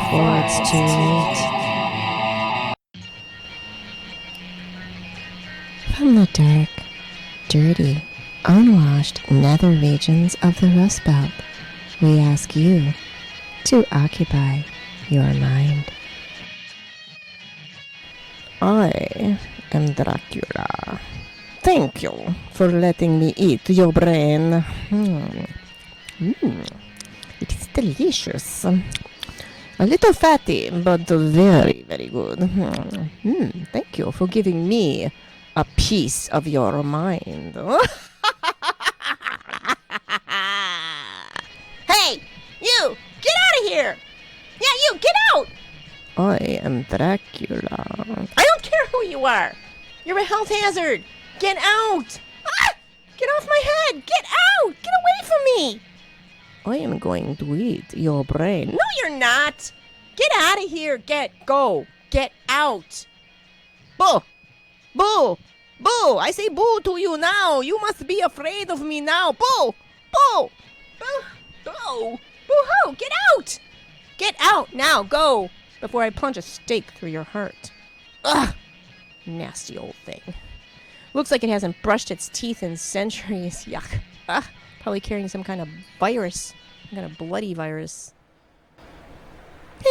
before it's too late. From the dark, dirty, unwashed nether regions of the Rust Belt, we ask you to occupy your mind. I am Dracula. Thank you for letting me eat your brain. It is delicious. A little fatty, but very, very good. Thank you for giving me a piece of your mind. Hey, you! Get out of here! Yeah, you, get out! I am Dracula. I don't care who you are! You're a health hazard! Get out! Ah! Get off my head! Get out! Get away from me! I am going to eat your brain. No, you're not! Get out of here! Go! Get out! Boo! Boo! Boo! I say boo to you now! You must be afraid of me now! Boo! Boo! Boo! Boo! Boo-hoo! Get out! Get out now! Go! Before I plunge a stake through your heart. Ugh! Nasty old thing. Looks like it hasn't brushed its teeth in centuries. Yuck. Ugh. Probably carrying some kind of virus. Some kind of bloody virus.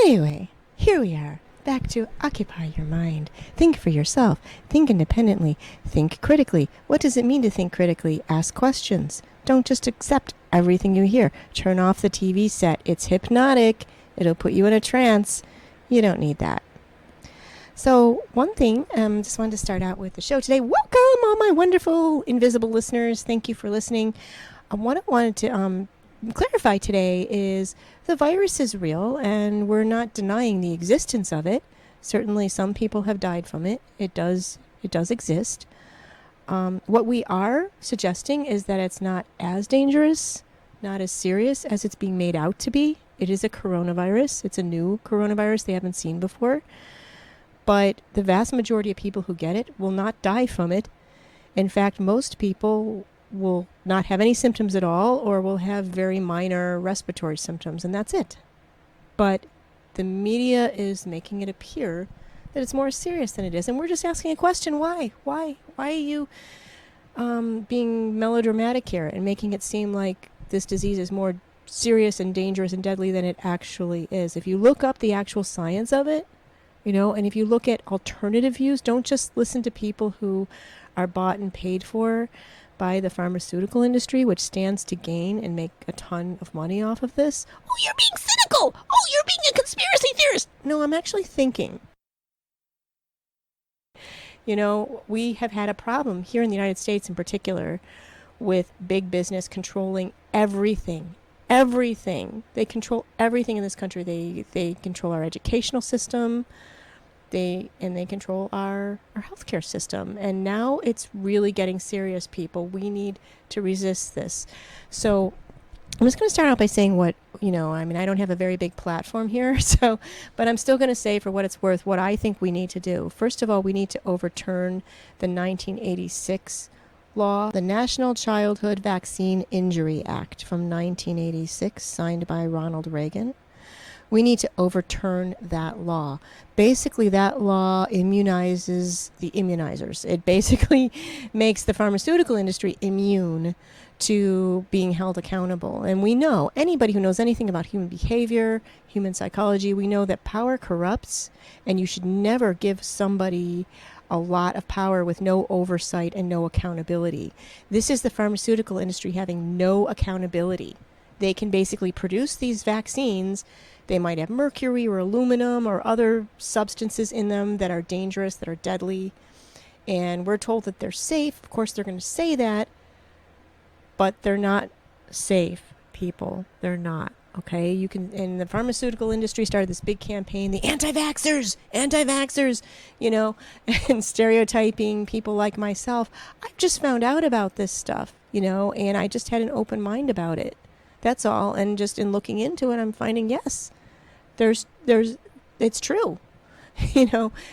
Anyway, here we are. Back to occupy your mind. Think for yourself. Think independently. Think critically. What does it mean to think critically? Ask questions. Don't just accept everything you hear. Turn off the TV set. It's hypnotic. It'll put you in a trance. You don't need that. So one thing, just wanted to start out with the show today. Welcome, all my wonderful invisible listeners. Thank you for listening. What I wanted to clarify today is the virus is real, and we're not denying the existence of it. Certainly some people have died from it. It does exist. What we are suggesting is that it's not as dangerous, not as serious as it's being made out to be. It is a coronavirus. It's a new coronavirus they haven't seen before. But the vast majority of people who get it will not die from it. In fact, most people will not have any symptoms at all, or will have very minor respiratory symptoms, and that's it. But the media is making it appear that it's more serious than it is. And we're just asking a question, why? Why are you being melodramatic here and making it seem like this disease is more serious and dangerous and deadly than it actually is? If you look up the actual science of it, and if you look at alternative views, don't just listen to people who are bought and paid for by the pharmaceutical industry, which stands to gain and make a ton of money off of this. Oh, you're being cynical! Oh, you're being a conspiracy theorist! No, I'm actually thinking. We have had a problem here in the United States in particular with big business controlling everything. Everything. They control everything in this country. They control our educational system. They control our healthcare system. And now it's really getting serious, people. We need to resist this. So I'm just going to start out by saying what, I don't have a very big platform here, but I'm still going to say, for what it's worth, what I think we need to do. First of all, we need to overturn the 1986 law, the National Childhood Vaccine Injury Act from 1986, signed by Ronald Reagan. We need to overturn that law. Basically, that law immunizes the immunizers. It basically makes the pharmaceutical industry immune to being held accountable. And we know, anybody who knows anything about human behavior, human psychology, we know that power corrupts, and you should never give somebody a lot of power with no oversight and no accountability. This is the pharmaceutical industry having no accountability. They can basically produce these vaccines. They might have mercury or aluminum or other substances in them that are dangerous, that are deadly. And we're told that they're safe. Of course, they're going to say that, but they're not safe, people. They're not. Okay, and the pharmaceutical industry started this big campaign, the anti-vaxxers, and stereotyping people like myself. I just found out about this stuff, and I just had an open mind about it. That's all. And just in looking into it, I'm finding, yes, it's true.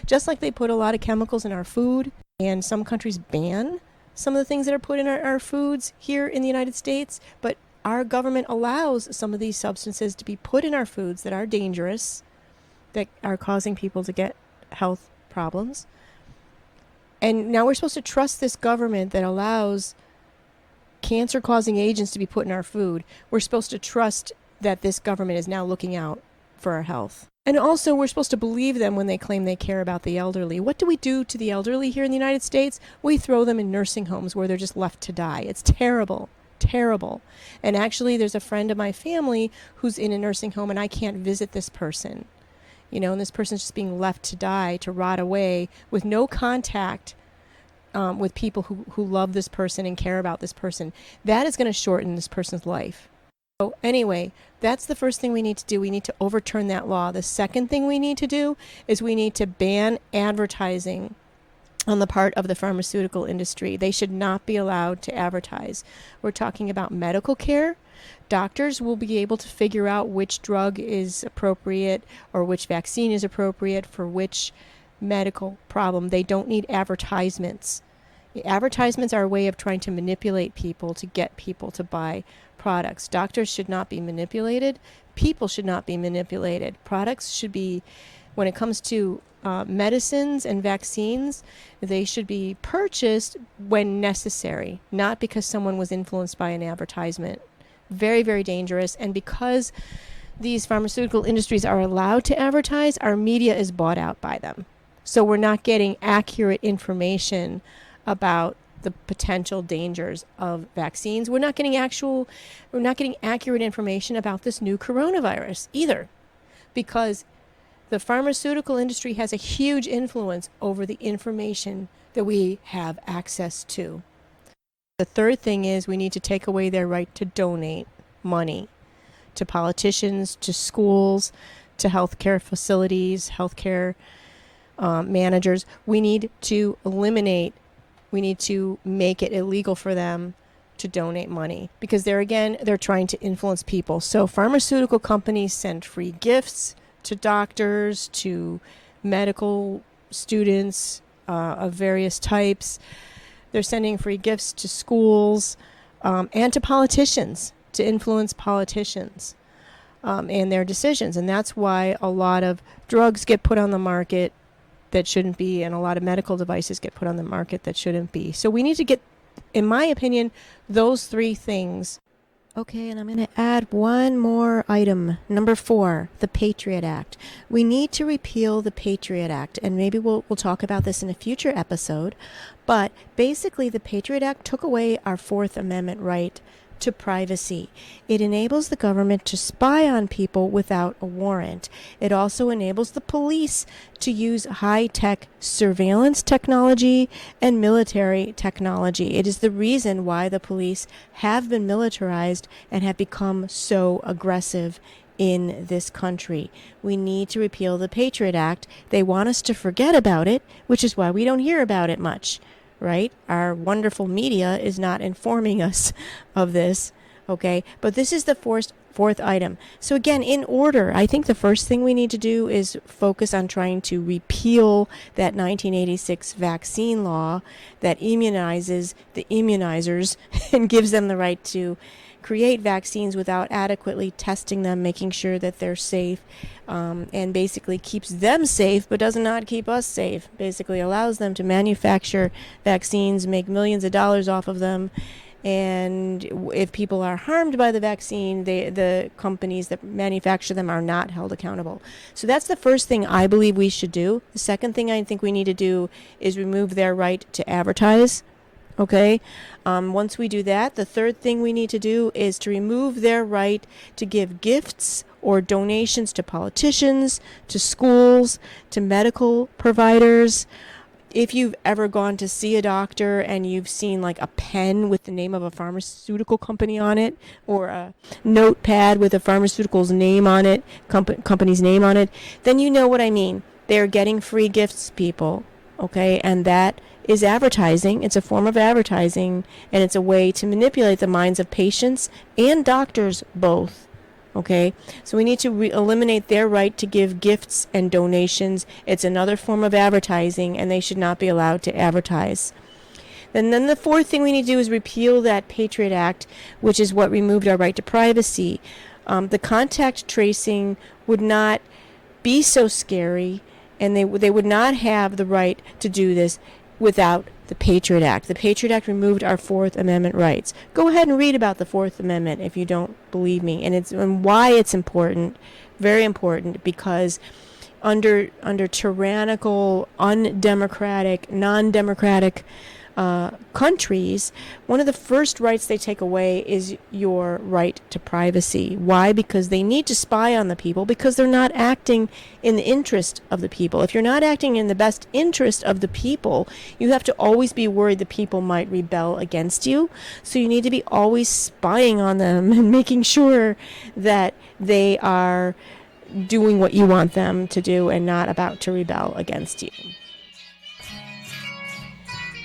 Just like they put a lot of chemicals in our food, and some countries ban some of the things that are put in our foods here in the United States, but our government allows some of these substances to be put in our foods that are dangerous, that are causing people to get health problems. And now we're supposed to trust this government that allows cancer-causing agents to be put in our food. We're supposed to trust that this government is now looking out for our health. And also, we're supposed to believe them when they claim they care about the elderly. What do we do to the elderly here in the United States? We throw them in nursing homes where they're just left to die. It's terrible. Terrible. And actually, there's a friend of my family who's in a nursing home, and I can't visit this person. And this person's just being left to die, to rot away, with no contact with people who love this person and care about this person. That is going to shorten this person's life. So anyway, that's the first thing we need to do. We need to overturn that law. The second thing we need to do is we need to ban advertising on the part of the pharmaceutical industry. They should not be allowed to advertise. We're talking about medical care. Doctors will be able to figure out which drug is appropriate or which vaccine is appropriate for which medical problem. They don't need advertisements. Advertisements are a way of trying to manipulate people to get people to buy products. Doctors should not be manipulated. People should not be manipulated. Products should be, when it comes to medicines and vaccines, they should be purchased when necessary, not because someone was influenced by an advertisement. Very, very dangerous. And because these pharmaceutical industries are allowed to advertise, our media is bought out by them. So we're not getting accurate information about the potential dangers of vaccines. We're not getting accurate information about this new coronavirus either, because the pharmaceutical industry has a huge influence over the information that we have access to. The third thing is we need to take away their right to donate money to politicians, to schools, to healthcare facilities, healthcare managers. We need to make it illegal for them to donate money, because they're trying to influence people. So pharmaceutical companies send free gifts to doctors, to medical students of various types. They're sending free gifts to schools and to politicians, to influence politicians and their decisions. And that's why a lot of drugs get put on the market that shouldn't be, and a lot of medical devices get put on the market that shouldn't be. So we need to get, in my opinion, those three things. Okay, and I'm going to add one more item. Number 4, the Patriot Act. We need to repeal the Patriot Act, and maybe we'll talk about this in a future episode. But basically, the Patriot Act took away our Fourth Amendment right to privacy. It enables the government to spy on people without a warrant. It also enables the police to use high-tech surveillance technology and military technology. It is the reason why the police have been militarized and have become so aggressive in this country. We need to repeal the Patriot Act. They want us to forget about it, which is why we don't hear about it much. Right? Our wonderful media is not informing us of this, okay? But this is the fourth item. So again, in order, I think the first thing we need to do is focus on trying to repeal that 1986 vaccine law that immunizes the immunizers and gives them the right to create vaccines without adequately testing them, making sure that they're safe, and basically keeps them safe but does not keep us safe. Basically allows them to manufacture vaccines, make millions of dollars off of them, and if people are harmed by the vaccine, the companies that manufacture them are not held accountable. So that's the first thing I believe we should do. The second thing I think we need to do is remove their right to advertise. Okay, once we do that, the third thing we need to do is to remove their right to give gifts or donations to politicians, to schools, to medical providers. If you've ever gone to see a doctor and you've seen like a pen with the name of a pharmaceutical company on it, or a notepad with a pharmaceutical's name on it, company's name on it, then you know what I mean. They're getting free gifts, people. Okay, and that is advertising. It's a form of advertising, and it's a way to manipulate the minds of patients and doctors both. Okay, so we need to eliminate their right to give gifts and donations. It's another form of advertising, and they should not be allowed to advertise. And then the fourth thing we need to do is repeal that Patriot Act, which is what removed our right to privacy. The contact tracing would not be so scary, and they would not have the right to do this without the Patriot Act. The Patriot Act removed our Fourth Amendment rights. Go ahead and read about the Fourth Amendment if you don't believe me, and why it's important, very important, because under tyrannical, undemocratic, non-democratic countries, one of the first rights they take away is your right to privacy. Why? Because they need to spy on the people, because they're not acting in the interest of the people. If you're not acting in the best interest of the people, you have to always be worried the people might rebel against you. So you need to be always spying on them and making sure that they are doing what you want them to do and not about to rebel against you.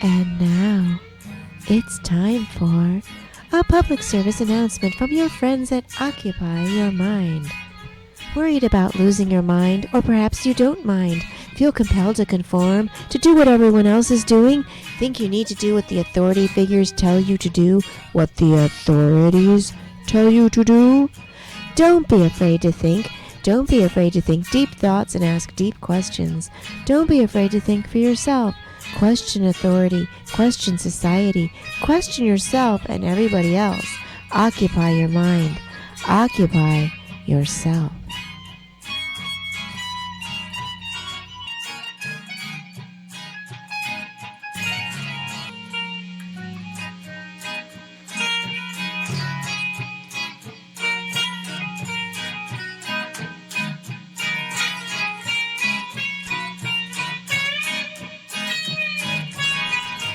And now, it's time for a public service announcement from your friends at Occupy Your Mind. Worried about losing your mind, or perhaps you don't mind? Feel compelled to conform, to do what everyone else is doing? Think you need to do what the authority figures tell you to do? What the authorities tell you to do? Don't be afraid to think. Don't be afraid to think deep thoughts and ask deep questions. Don't be afraid to think for yourself. Question authority, question society, question yourself and everybody else. Occupy your mind. Occupy yourself.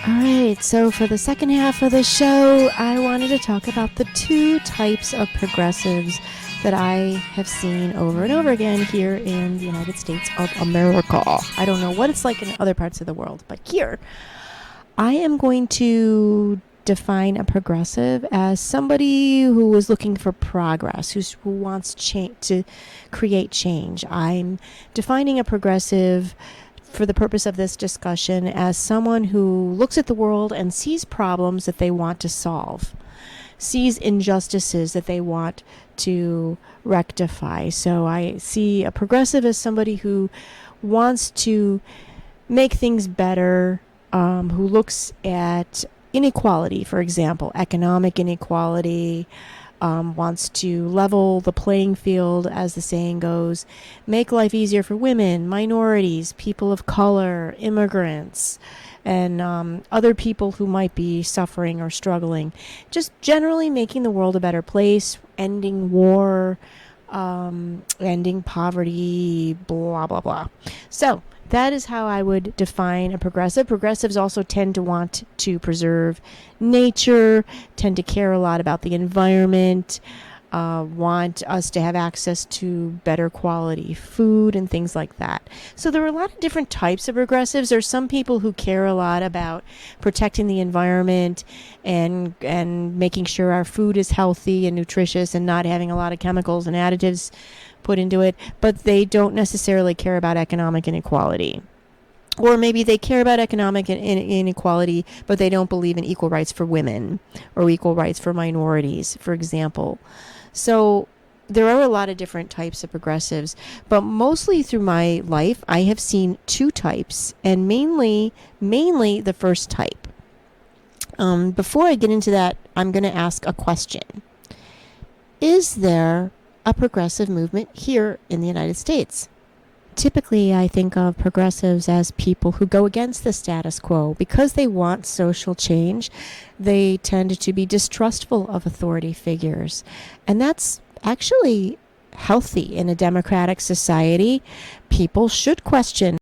Alright, so for the second half of the show, I wanted to talk about the two types of progressives that I have seen over and over again here in the United States of America. I don't know what it's like in other parts of the world, but here, I am going to define a progressive as somebody who is looking for progress, who wants to create change. I'm defining a progressive for the purpose of this discussion as someone who looks at the world and sees problems that they want to solve, sees injustices that they want to rectify. So I see a progressive as somebody who wants to make things better, who looks at inequality, for example, economic inequality, wants to level the playing field, as the saying goes, make life easier for women, minorities, people of color, immigrants, and other people who might be suffering or struggling. Just generally making the world a better place, ending war, ending poverty, blah, blah, blah. So that is how I would define a progressive. Progressives also tend to want to preserve nature, tend to care a lot about the environment, want us to have access to better quality food and things like that. So there are a lot of different types of progressives. There's some people who care a lot about protecting the environment and making sure our food is healthy and nutritious and not having a lot of chemicals and additives put into it, but they don't necessarily care about economic inequality. Or maybe they care about economic inequality, but they don't believe in equal rights for women or equal rights for minorities, for example. So there are a lot of different types of progressives, but mostly through my life, I have seen two types, and mainly the first type. Before I get into that, I'm going to ask a question. Is there a progressive movement here in the United States? Typically, I think of progressives as people who go against the status quo. Because they want social change, they tend to be distrustful of authority figures. And that's actually healthy in a democratic society. People should question